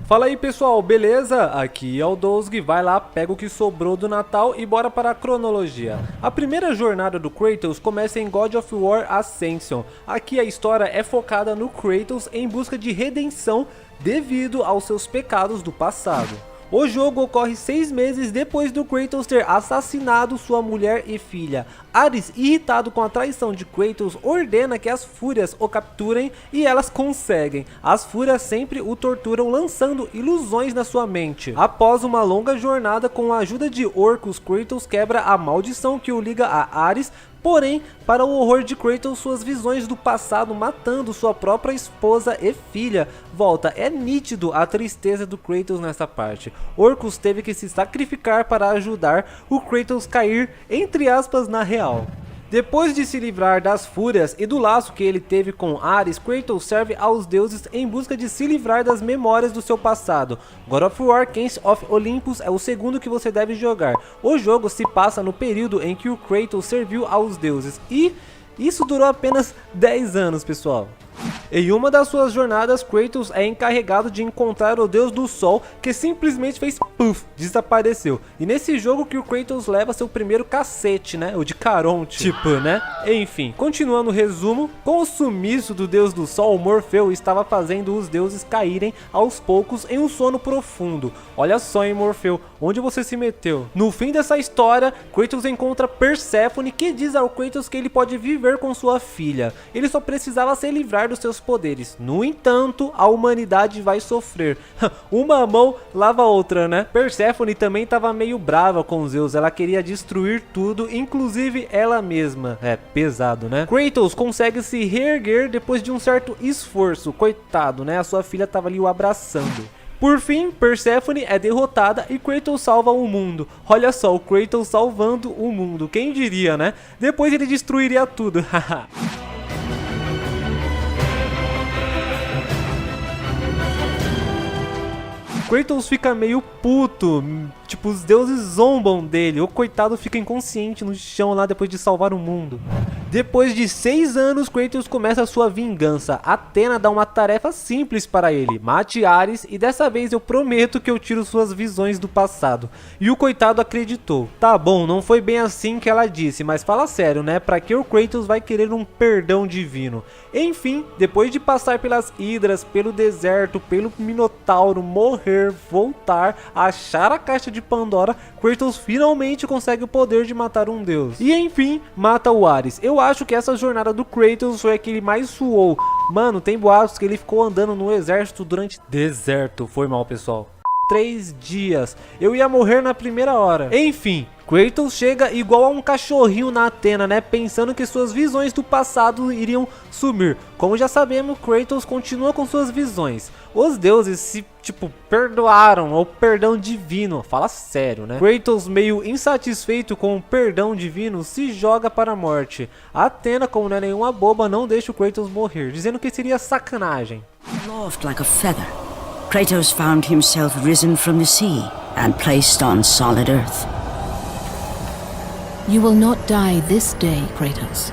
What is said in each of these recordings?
Fala aí pessoal, beleza? Aqui é o Dozg, vai lá, pega o que sobrou do Natal e bora para a cronologia. A primeira jornada do Kratos começa em God of War Ascension. Aqui a história é focada no Kratos em busca de redenção devido aos seus pecados do passado. O jogo ocorre 6 meses depois do Kratos ter assassinado sua mulher e filha. Ares, irritado com a traição de Kratos, ordena que as Fúrias o capturem e elas conseguem. As Fúrias sempre o torturam lançando ilusões na sua mente. Após uma longa jornada com a ajuda de orcos, Kratos quebra a maldição que o liga a Ares. Porém, para o horror de Kratos, suas visões do passado matando sua própria esposa e filha volta. É nítido a tristeza do Kratos nessa parte. Orcus teve que se sacrificar para ajudar o Kratos cair, entre aspas, na real. Depois de se livrar das fúrias e do laço que ele teve com Ares, Kratos serve aos deuses em busca de se livrar das memórias do seu passado. God of War Kings of Olympus é o segundo que você deve jogar. O jogo se passa no período em que o Kratos serviu aos deuses e isso durou apenas 10 anos, pessoal. Em uma das suas jornadas, Kratos é encarregado de encontrar o deus do sol, que simplesmente fez puff, desapareceu. E nesse jogo que o Kratos leva seu primeiro cacete, né? O de Caronte, tipo, né? Enfim, continuando o resumo, com o sumiço do deus do sol, Morfeu estava fazendo os deuses caírem aos poucos em um sono profundo. Olha só, hein, Morfeu, onde você se meteu? No fim dessa história, Kratos encontra Perséfone, que diz ao Kratos que ele pode viver com sua filha. Ele só precisava se livrar dos seus poderes. No entanto, a humanidade vai sofrer. Uma mão lava a outra, né? Perséfone também estava meio brava com Zeus. Ela queria destruir tudo, inclusive ela mesma. É pesado, né? Kratos consegue se reerguer depois de um certo esforço. Coitado, né? A sua filha estava ali o abraçando. Por fim, Perséfone é derrotada e Kratos salva o mundo. Olha só, o Kratos salvando o mundo. Quem diria, né? Depois ele destruiria tudo. Haha. Kratos fica meio puto, tipo, os deuses zombam dele, o coitado fica inconsciente no chão lá depois de salvar o mundo. Depois de 6 anos, Kratos começa a sua vingança. Athena dá uma tarefa simples para ele: mate Ares e dessa vez eu prometo que eu tiro suas visões do passado. E o coitado acreditou. Tá bom, não foi bem assim que ela disse, mas fala sério, né? Pra que o Kratos vai querer um perdão divino? Enfim, depois de passar pelas hidras, pelo deserto, pelo Minotauro, morrer, voltar, achar a caixa de Pandora, Kratos finalmente consegue o poder de matar um deus. E enfim, mata o Ares. Eu acho que essa jornada do Kratos foi a que ele mais suou. Mano, tem boatos que ele ficou andando no exército durante... Deserto, foi mal, pessoal. 3 dias. Eu ia morrer na primeira hora. Enfim, Kratos chega igual a um cachorrinho na Athena, né? Pensando que suas visões do passado iriam sumir. Como já sabemos, Kratos continua com suas visões. Os deuses se, perdoaram, ou perdão divino. Fala sério, né? Kratos, meio insatisfeito com o perdão divino, se joga para a morte. A Athena, como não é nenhuma boba, não deixa o Kratos morrer, dizendo que seria sacanagem. Aloft like a feather, Kratos found himself risen from the sea and placed on solid earth. You will not die this day, Kratos.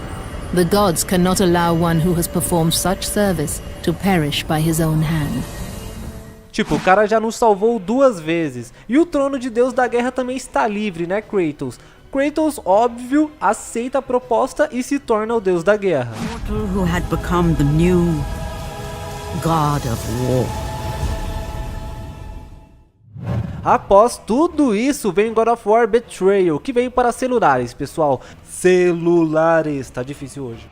The gods cannot allow one who has performed such service to perish by his own hand. Tipo, o cara já nos salvou 2 vezes. E o trono de Deus da guerra também está livre, né, Kratos? Kratos, óbvio, aceita a proposta e se torna o deus da guerra. Mortal who had become the new god of war. Após tudo isso, vem God of War Betrayal, que veio para celulares, pessoal. Celulares, tá difícil hoje.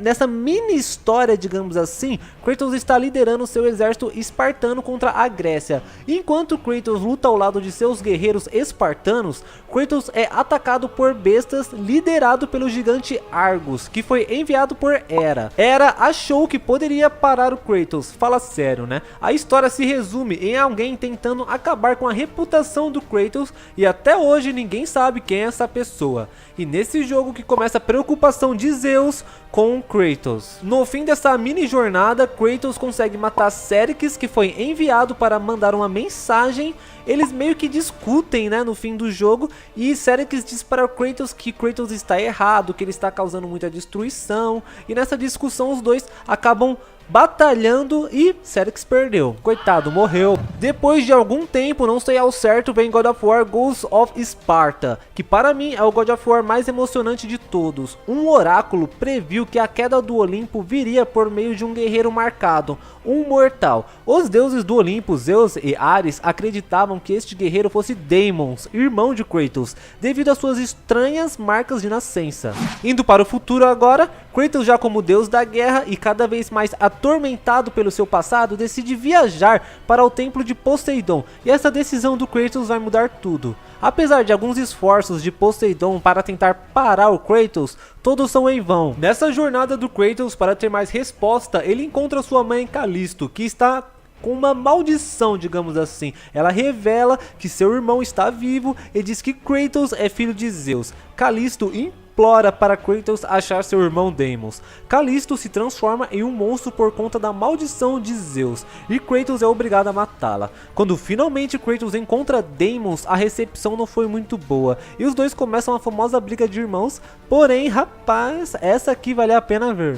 Nessa mini história, digamos assim, Kratos está liderando seu exército espartano contra a Grécia. Enquanto Kratos luta ao lado de seus guerreiros espartanos, Kratos é atacado por bestas liderado pelo gigante Argus, que foi enviado por Hera. Hera achou que poderia parar o Kratos, fala sério, né? A história se resume em alguém tentando acabar com a reputação do Kratos e até hoje ninguém sabe quem é essa pessoa. E nesse jogo que começa a preocupação de Zeus com Kratos. No fim dessa mini jornada, Kratos consegue matar Serkis, que foi enviado para mandar uma mensagem. Eles meio que discutem, né, no fim do jogo, e Serkis diz para Kratos que Kratos está errado, que ele está causando muita destruição, e nessa discussão os dois acabam batalhando e Cedric perdeu. Coitado, morreu. Depois de algum tempo, não sei ao certo, vem God of War Ghosts of Sparta, que para mim é o God of War mais emocionante de todos. Um oráculo previu que a queda do Olimpo viria por meio de um guerreiro marcado, um mortal. Os deuses do Olimpo, Zeus e Ares, acreditavam que este guerreiro fosse Deimos, irmão de Kratos, devido às suas estranhas marcas de nascença. Indo para o futuro agora, Kratos, já como deus da guerra e cada vez mais atormentado pelo seu passado, decide viajar para o templo de Poseidon, e essa decisão do Kratos vai mudar tudo. Apesar de alguns esforços de Poseidon para tentar parar o Kratos, todos são em vão. Nessa jornada do Kratos, para ter mais resposta, ele encontra sua mãe Calisto, que está com uma maldição, digamos assim. Ela revela que seu irmão está vivo e diz que Kratos é filho de Zeus. Calisto implora para Kratos achar seu irmão Deimos. Calisto se transforma em um monstro por conta da maldição de Zeus, e Kratos é obrigado a matá-la. Quando finalmente Kratos encontra Deimos, a recepção não foi muito boa, e os dois começam a famosa briga de irmãos. Porém, rapaz, essa aqui vale a pena ver.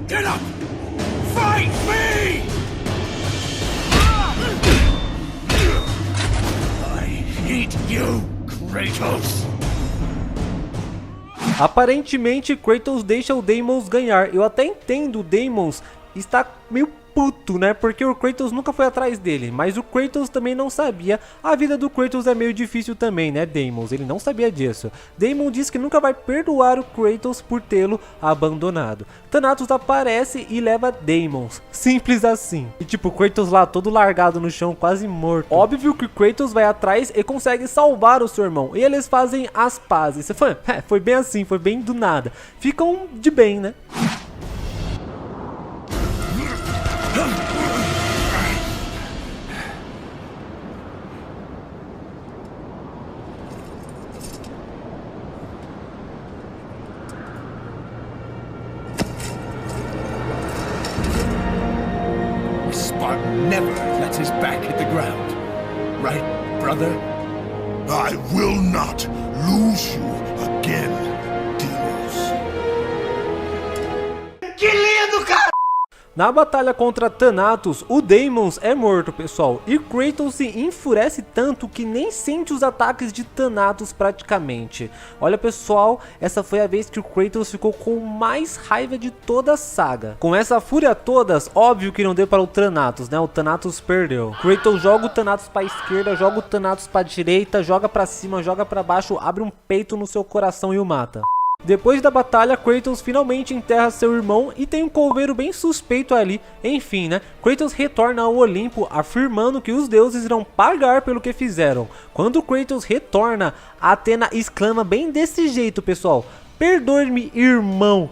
Get up! Fight me! I hate you, Kratos! Aparentemente, Kratos deixa o Deimos ganhar. Eu até entendo, o Deimos está meio puto, né? Porque o Kratos nunca foi atrás dele, mas o Kratos também não sabia. A vida do Kratos é meio difícil também, né, Deimos? Ele não sabia disso. Deimos diz que nunca vai perdoar o Kratos por tê-lo abandonado. Thanatos aparece e leva Deimos. Simples assim. E tipo, o Kratos lá todo largado no chão, quase morto. Óbvio que o Kratos vai atrás e consegue salvar o seu irmão. E eles fazem as pazes. Você foi, foi bem assim, foi bem do nada. Ficam de bem, né? Spartan never lets his back hit the ground. Right, brother? I will not lose you again, Deimos. Que lindo, cara! Na batalha contra Thanatos, o Deimos é morto, pessoal, e Kratos se enfurece tanto que nem sente os ataques de Thanatos praticamente. Olha, pessoal, essa foi a vez que o Kratos ficou com mais raiva de toda a saga. Com essa fúria todas, óbvio que não deu para o Thanatos, né? O Thanatos perdeu. Kratos joga o Thanatos para a esquerda, joga o Thanatos para a direita, joga para cima, joga para baixo, abre um peito no seu coração e o mata. Depois da batalha, Kratos finalmente enterra seu irmão e tem um coveiro bem suspeito ali. Enfim, né? Kratos retorna ao Olimpo, afirmando que os deuses irão pagar pelo que fizeram. Quando Kratos retorna, Athena exclama bem desse jeito, pessoal: "Perdoe-me, irmão!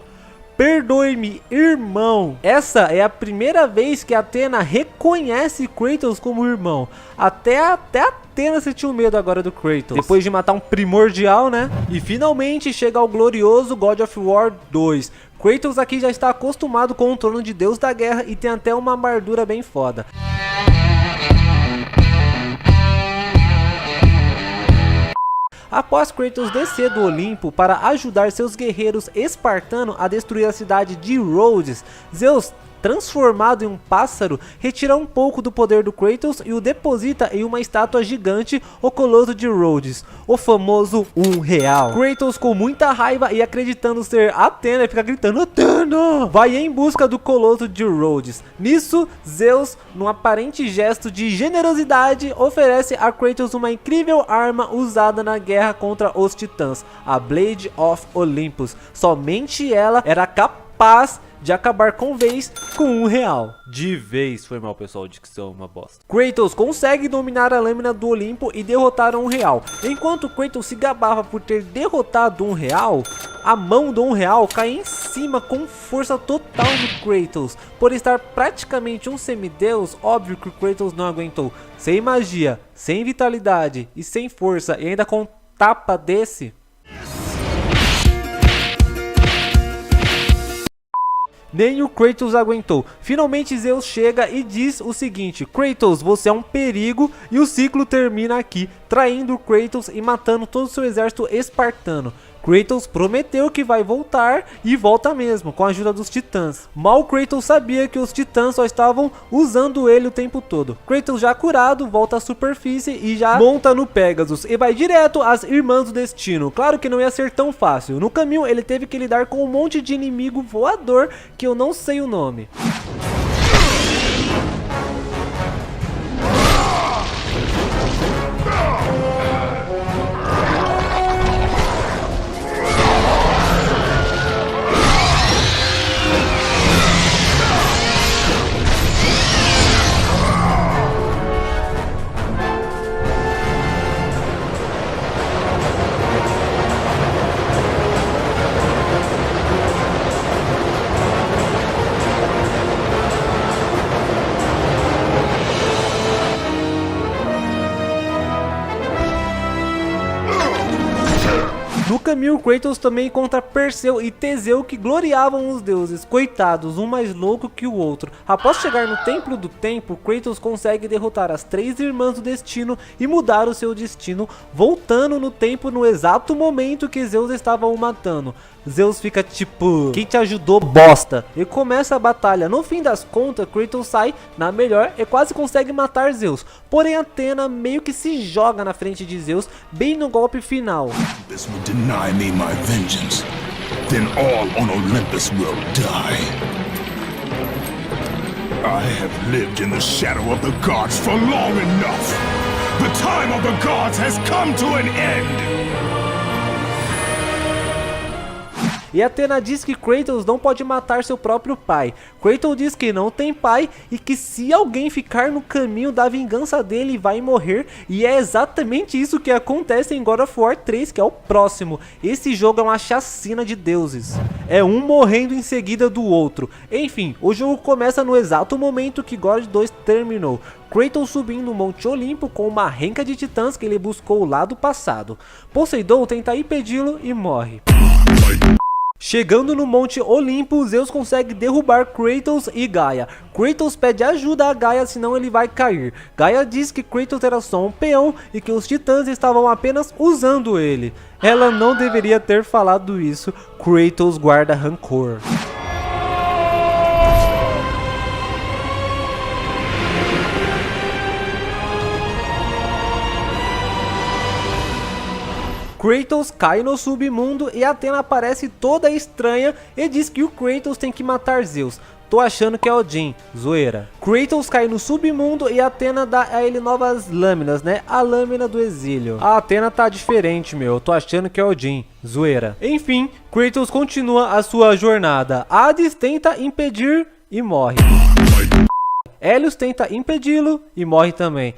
Perdoe-me, irmão!" Essa é a primeira vez que Athena reconhece Kratos como irmão. Até Athena sentiu medo agora do Kratos, depois de matar um primordial, né? E finalmente chega ao glorioso God of War 2. Kratos aqui já está acostumado com o trono de Deus da guerra e tem até uma armadura bem foda. Após Kratos descer do Olimpo para ajudar seus guerreiros espartanos a destruir a cidade de Rhodes, Zeus, transformado em um pássaro, retira um pouco do poder do Kratos e o deposita em uma estátua gigante, o Colosso de Rhodes, o famoso R$1. Kratos, com muita raiva e acreditando ser Athena, fica gritando: "Athena!" Vai em busca do Colosso de Rhodes. Nisso, Zeus, num aparente gesto de generosidade, oferece a Kratos uma incrível arma usada na guerra contra os titãs, a Blade of Olympus. Somente ela era capaz de acabar com vez com R$1. De vez, foi mal, pessoal, dicção uma bosta. Kratos consegue dominar a lâmina do Olimpo e derrotar R$1. Enquanto Kratos se gabava por ter derrotado R$1, a mão do R$1 cai em cima com força total de Kratos. Por estar praticamente um semideus, óbvio que o Kratos não aguentou. Sem magia, sem vitalidade e sem força, e ainda com tapa desse. Nem o Kratos aguentou. Finalmente Zeus chega e diz o seguinte: Kratos, você é um perigo, e o ciclo termina aqui, traindo o Kratos e matando todo o seu exército espartano. Kratos prometeu que vai voltar e volta mesmo, com a ajuda dos titãs. Mal Kratos sabia que os titãs só estavam usando ele o tempo todo. Kratos, já curado, volta à superfície e já monta no Pegasus e vai direto às Irmãs do Destino. Claro que não ia ser tão fácil. No caminho ele teve que lidar com um monte de inimigo voador que eu não sei o nome. No caminho, Kratos também encontra Perseu e Teseu, que gloriavam os deuses. Coitados, um mais louco que o outro. Após chegar no Templo do Tempo, Kratos consegue derrotar as 3 Irmãs do Destino e mudar o seu destino, voltando no tempo no exato momento que Zeus estava o matando. Zeus fica tipo: quem te ajudou, bosta? E começa a batalha. No fim das contas, Kratos sai na melhor e quase consegue matar Zeus. Porém, Athena meio que se joga na frente de Zeus, bem no golpe final. This will deny me my vengeance. Then all on Olympus will die. I have lived in the shadow of the gods for long enough. The time of the gods has come to an end. E Athena diz que Kratos não pode matar seu próprio pai. Kratos diz que não tem pai e que se alguém ficar no caminho da vingança dele vai morrer. E é exatamente isso que acontece em God of War 3, que é o próximo. Esse jogo é uma chacina de deuses. É um morrendo em seguida do outro. Enfim, o jogo começa no exato momento que God 2 terminou. Kratos subindo o Monte Olimpo com uma renca de titãs que ele buscou lá do passado. Poseidon tenta impedi-lo e morre. Chegando no Monte Olimpo, Zeus consegue derrubar Kratos e Gaia. Kratos pede ajuda a Gaia, senão ele vai cair. Gaia diz que Kratos era só um peão e que os titãs estavam apenas usando ele. Ela não deveria ter falado isso. Kratos guarda rancor. Kratos cai no submundo e Athena aparece toda estranha e diz que o Kratos tem que matar Zeus. Tô achando que é Odin, zoeira. Kratos cai no submundo e Athena dá a ele novas lâminas, né? A lâmina do exílio. A Athena tá diferente, meu. Tô achando que é Odin, zoeira. Enfim, Kratos continua a sua jornada. Hades tenta impedir e morre. Hélios tenta impedi-lo e morre também.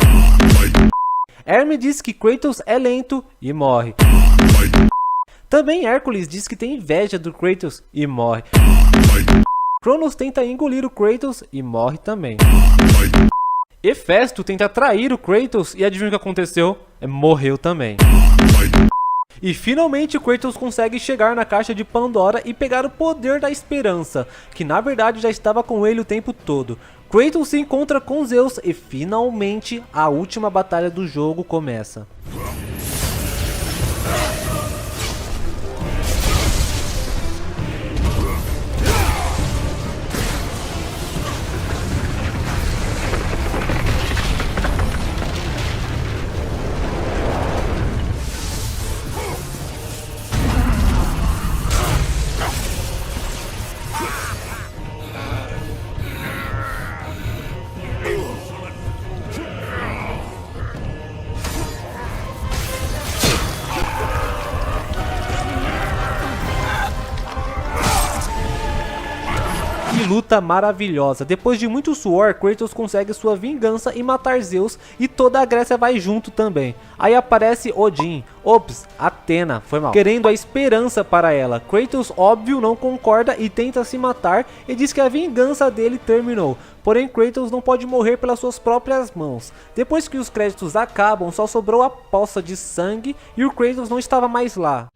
Hermes diz que Kratos é lento e morre. Também Hércules diz que tem inveja do Kratos e morre. Cronos tenta engolir o Kratos e morre também. Hefesto tenta trair o Kratos e adivinha o que aconteceu? Morreu também. E finalmente Kratos consegue chegar na caixa de Pandora e pegar o poder da esperança, que na verdade já estava com ele o tempo todo. Kratos se encontra com Zeus e finalmente a última batalha do jogo começa. Que luta maravilhosa. Depois de muito suor, Kratos consegue sua vingança e matar Zeus, e toda a Grécia vai junto também. Aí aparece Odin, Athena, foi mal, querendo a esperança para ela. Kratos, óbvio, não concorda e tenta se matar e diz que a vingança dele terminou. Porém, Kratos não pode morrer pelas suas próprias mãos. Depois que os créditos acabam, só sobrou a poça de sangue e o Kratos não estava mais lá.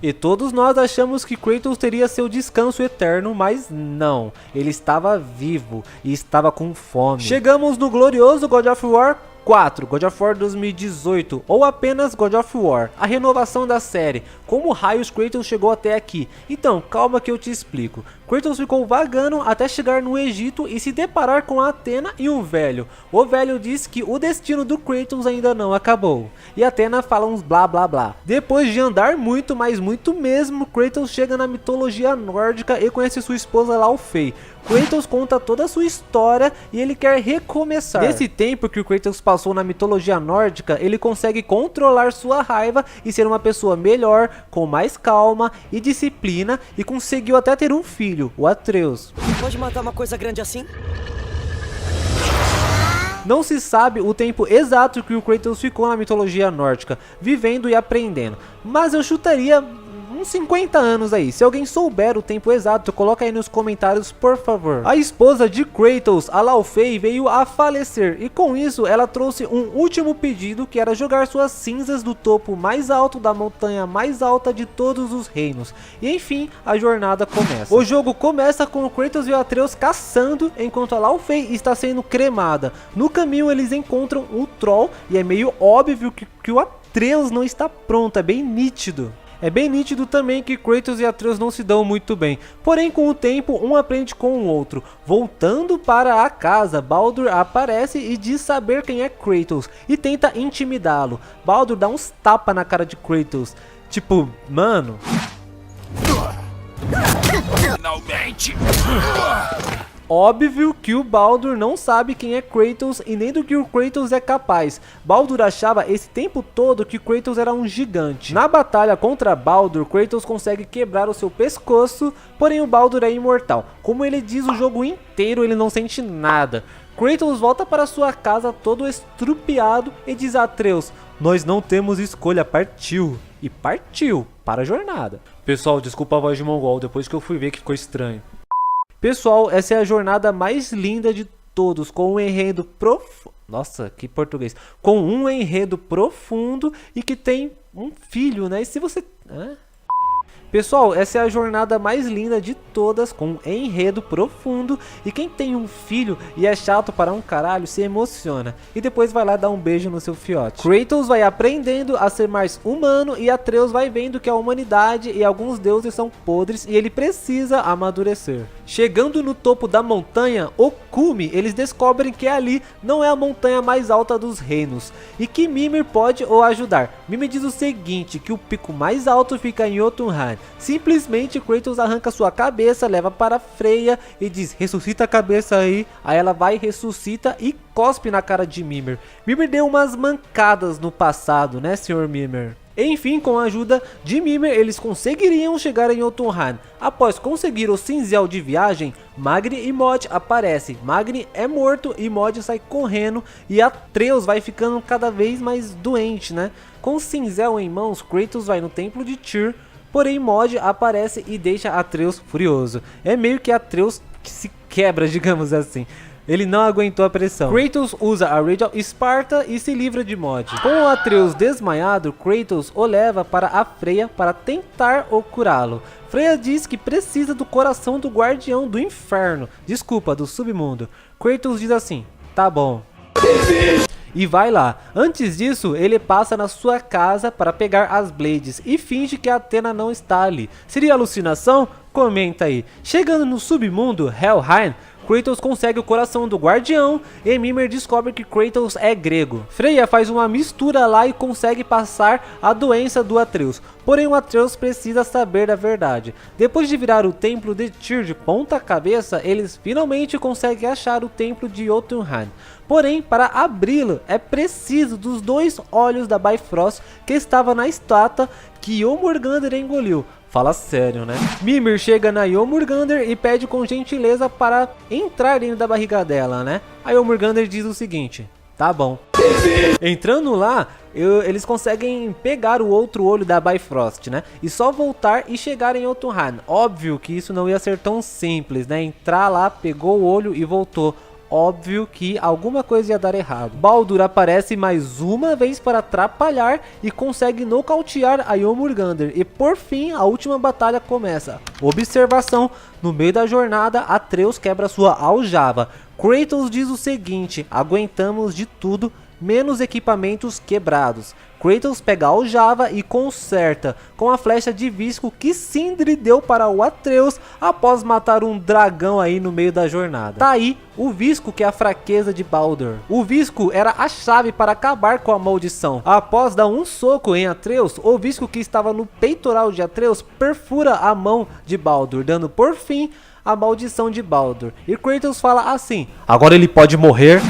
E todos nós achamos que Kratos teria seu descanso eterno, mas não. Ele estava vivo e estava com fome. Chegamos no glorioso God of War 4, God of War 2018, ou apenas God of War, a renovação da série. Como raios Kratos chegou até aqui? Então, calma que eu te explico. Kratos ficou vagando até chegar no Egito e se deparar com Athena e um velho. O velho diz que o destino do Kratos ainda não acabou. E Athena fala uns blá blá blá. Depois de andar muito, mas muito mesmo, Kratos chega na mitologia nórdica e conhece sua esposa Laufey. Kratos conta toda a sua história e ele quer recomeçar. Nesse tempo que o Kratos passou na mitologia nórdica, ele consegue controlar sua raiva e ser uma pessoa melhor, com mais calma e disciplina, e conseguiu até ter um filho, o Atreus. Pode matar uma coisa grande assim? Não se sabe o tempo exato que o Kratos ficou na mitologia nórdica, vivendo e aprendendo, mas eu chutaria uns 50 anos aí. Se alguém souber o tempo exato, coloca aí nos comentários, por favor. A esposa de Kratos, a Laufey, veio a falecer, e com isso ela trouxe um último pedido, que era jogar suas cinzas do topo mais alto da montanha mais alta de todos os reinos. E enfim, a jornada começa. O jogo começa com o Kratos e o Atreus caçando, enquanto a Laufey está sendo cremada. No caminho eles encontram o Troll, e é meio óbvio que o Atreus não está pronto, é bem nítido. É bem nítido também que Kratos e Atreus não se dão muito bem, porém com o tempo um aprende com o outro. Voltando para a casa, Baldur aparece e diz saber quem é Kratos e tenta intimidá-lo. Baldur dá uns tapas na cara de Kratos, tipo, mano... Finalmente! Óbvio que o Baldur não sabe quem é Kratos e nem do que o Kratos é capaz. Baldur achava esse tempo todo que Kratos era um gigante. Na batalha contra Baldur, Kratos consegue quebrar o seu pescoço, porém o Baldur é imortal. Como ele diz o jogo inteiro, ele não sente nada. Kratos volta para sua casa todo estrupiado e diz a Atreus: nós não temos escolha, partiu. E partiu para a jornada. Pessoal, desculpa a voz de mongol, depois que eu fui ver que ficou estranho. Pessoal, essa é a jornada mais linda de todos, com um enredo profundo. Nossa, que português. Com um enredo profundo e que tem um filho, né? E se você... Pessoal, essa é a jornada mais linda de todas, com um enredo profundo, e quem tem um filho e é chato para um caralho se emociona e depois vai lá dar um beijo no seu fiote. Kratos vai aprendendo a ser mais humano e Atreus vai vendo que a humanidade e alguns deuses são podres e ele precisa amadurecer. Chegando no topo da montanha, o cume, eles descobrem que ali não é a montanha mais alta dos reinos e que Mimir pode o ajudar. Mimir diz o seguinte, que o pico mais alto fica em Jotunheim. Simplesmente Kratos arranca sua cabeça, leva para Freya e diz: ressuscita a cabeça aí. Aí ela vai, ressuscita e cospe na cara de Mimir. Mimir deu umas mancadas no passado, né, senhor Mimir? Enfim, com a ajuda de Mimir, eles conseguiriam chegar em Jotunheim. Após conseguir o cinzel de viagem, Magni e Mod aparecem. Magni é morto e Mod sai correndo e Atreus vai ficando cada vez mais doente, né? Com o cinzel em mãos, Kratos vai no templo de Tyr, porém Mod aparece e deixa Atreus furioso. É meio que Atreus que se quebra, digamos assim. Ele não aguentou a pressão. Kratos usa a Rage of Sparta e se livra de Mod. Com o Atreus desmaiado, Kratos o leva para a Freya para tentar o curá-lo. Freya diz que precisa do coração do guardião do inferno. Desculpa, do submundo. Kratos diz assim: tá bom. E vai lá. Antes disso, ele passa na sua casa para pegar as Blades e finge que a Athena não está ali. Seria alucinação? Comenta aí. Chegando no submundo, Helheim, Kratos consegue o coração do guardião e Mimir descobre que Kratos é grego. Freya faz uma mistura lá e consegue passar a doença do Atreus. Porém o Atreus precisa saber da verdade. Depois de virar o templo de Tyr de ponta cabeça, eles finalmente conseguem achar o templo de Jotunheim. Porém, para abri-lo é preciso dos 2 olhos da Bifrost que estava na estátua que Jormungandr engoliu. Fala sério, né? Mimir chega na Jormungandr e pede com gentileza para entrar dentro da barriga dela, né? A Jormungandr diz o seguinte: tá bom. Entrando lá, eles conseguem pegar o outro olho da Bifrost, né? E só voltar e chegar em Jotunheim. Óbvio que isso não ia ser tão simples, né? Entrar lá, pegou o olho e voltou. óbvio que alguma coisa ia dar errado. Baldur aparece mais uma vez para atrapalhar e consegue nocautear a Jormungandr. E por fim, a última batalha começa. Observação: no meio da jornada, Atreus quebra sua aljava. Kratos diz o seguinte: aguentamos de tudo, menos equipamentos quebrados. Kratos pega a aljava e conserta com a flecha de visco que Sindri deu para o Atreus após matar um dragão aí no meio da jornada. Tá aí o visco, que é a fraqueza de Baldur. O visco era a chave para acabar com a maldição. Após dar um soco em Atreus, o visco que estava no peitoral de Atreus perfura a mão de Baldur, dando por fim a maldição de Baldur. E Kratos fala assim: agora ele pode morrer.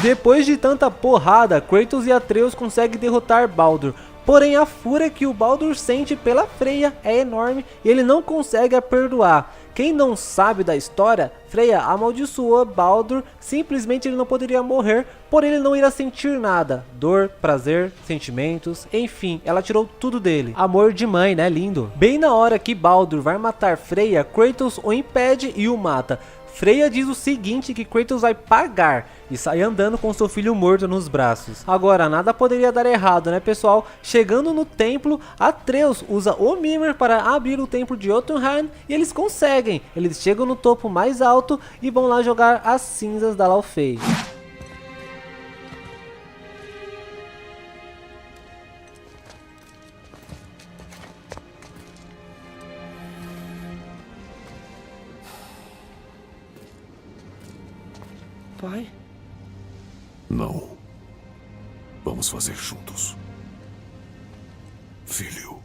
Depois de tanta porrada, Kratos e Atreus conseguem derrotar Baldur. Porém, a fúria que o Baldur sente pela Freya é enorme e ele não consegue a perdoar. Quem não sabe da história, Freya amaldiçoou Baldur, simplesmente ele não poderia morrer, porém ele não irá sentir nada. Dor, prazer, sentimentos, enfim, ela tirou tudo dele. Amor de mãe, né? Lindo. Bem na hora que Baldur vai matar Freya, Kratos o impede e o mata. Freya diz o seguinte, que Kratos vai pagar, e sai andando com seu filho morto nos braços. Agora, nada poderia dar errado, né, pessoal? Chegando no templo, Atreus usa o Mimir para abrir o templo de Jotunheim e eles conseguem. Eles chegam no topo mais alto e vão lá jogar as cinzas da Laufey. Pai? Não. Vamos fazer juntos. Filho.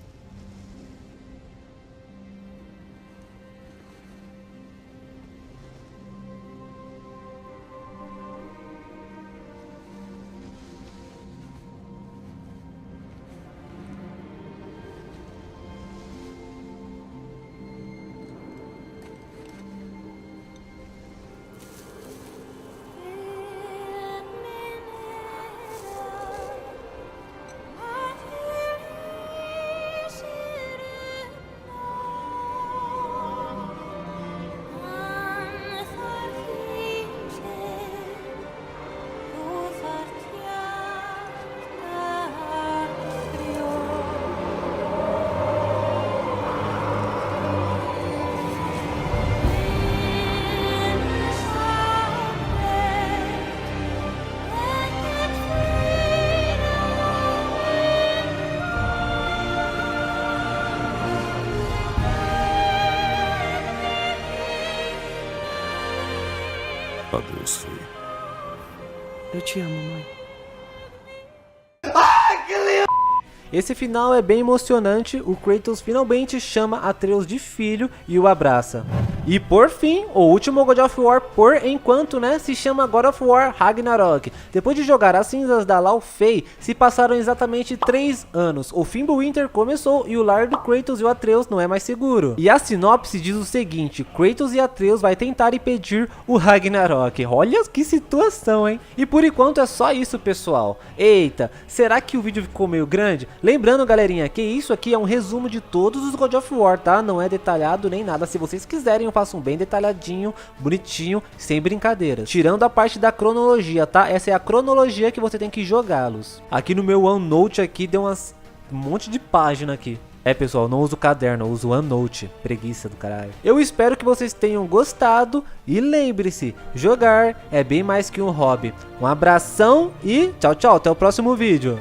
Adeus, filho. Eu te amo, mãe. Esse final é bem emocionante, o Kratos finalmente chama Atreus de filho e o abraça. E por fim, o último God of War por enquanto, né, se chama God of War Ragnarok. Depois de jogar as cinzas da Laufey, se passaram exatamente 3 anos. O Fimbulwinter começou e o lar do Kratos e o Atreus não é mais seguro. E a sinopse diz o seguinte: Kratos e Atreus vai tentar impedir o Ragnarok. Olha que situação, hein? E por enquanto é só isso, pessoal. Eita, será que o vídeo ficou meio grande? Lembrando, galerinha, que isso aqui é um resumo de todos os God of War, tá? Não é detalhado nem nada. Se vocês quiserem, eu faço um bem detalhadinho, bonitinho, sem brincadeiras. Tirando a parte da cronologia, tá? Essa é a cronologia que você tem que jogá-los. Aqui no meu OneNote aqui deu um monte de página aqui. É, pessoal, não uso caderno, eu uso OneNote. Preguiça do caralho. Eu espero que vocês tenham gostado. E lembre-se, jogar é bem mais que um hobby. Um abração e tchau, tchau. Até o próximo vídeo.